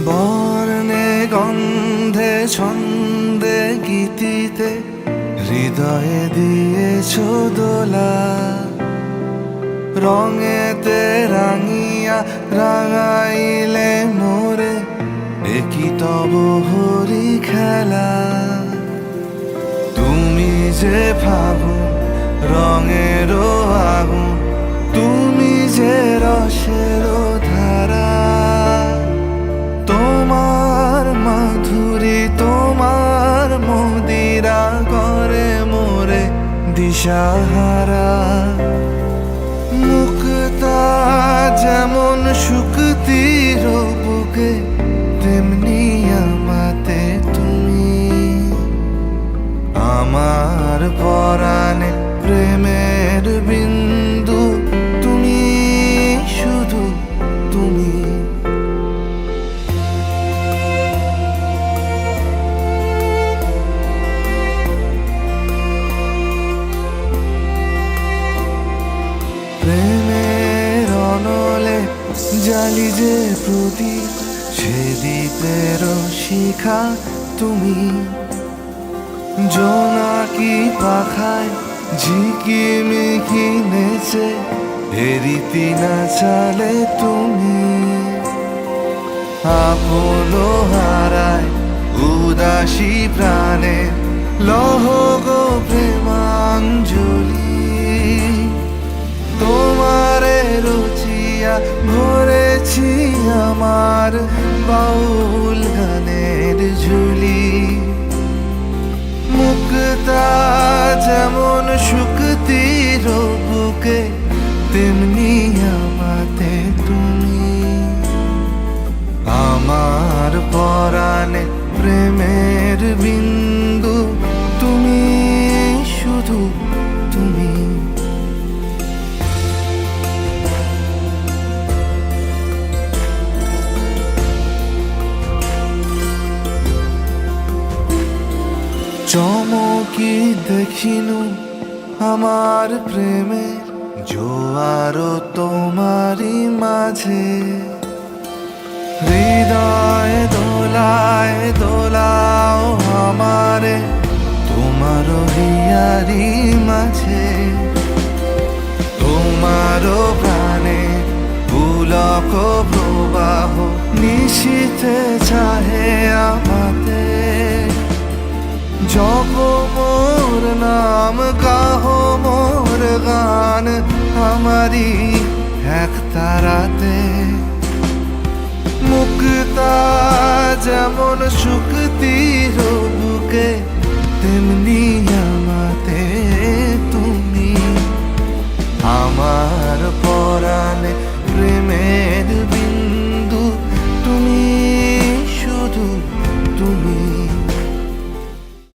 বর্ণে গন্ধে ছন্দে গীতিতে হৃদয়ে দিয়েছ দোলা, রঙেতে রাঙিয়া রাঙাইলে মোরে একই তব হরি খেলা। তুমি যে ফাগুন রঙেরও আগুন, তুমি যে রসেরও ধারা, তোমার মাধুরী তোমার মদিরা করে মোরে দিশাহারা। মুক্তা যেমন শুকতির বুকে, তেমনি আমাতে তুমি। আমার পরাণে প্রেমের বিন্দু, তুমি শুধু তুমি। প্রেমের অনলে জালি যে প্রদীপ, সে দ্বীপের শিখা তুমি। জোনাকি পাখায় ঝিকিমিকি নেচে হেরিতি না চালে তুমি। আপন হারায় উদাসী প্রাণে লহ গো প্রেমাঞ্জলি। তোমারে রুচিয়া ভরেছি আমার বাউল গানের ঝুলি। মুক্তা যেমন শুকতির বুকে, তেমনি আমাতে তুমি। আমার পরাণে প্রেমের বিন্দু, তুমি শুধু তুমি। চমকি দেখিনু আমার প্রেমের জোয়ার তোমারই মাঝে। হৃদয় দোলায় দোলাও আমারে তোমার হিয়ারি মাঝে। তোমার প্রাণে পুলক প্রবাহ নিশীথে চাহে আমাতে। জপ মোর নাম গাহ মোর গান আমারি এক তারাতে। মুক্তা যেমন শুকতির বুকে, তেমনি আমাতে তুমি। আমার পরাণে প্রেমের বিন্দু,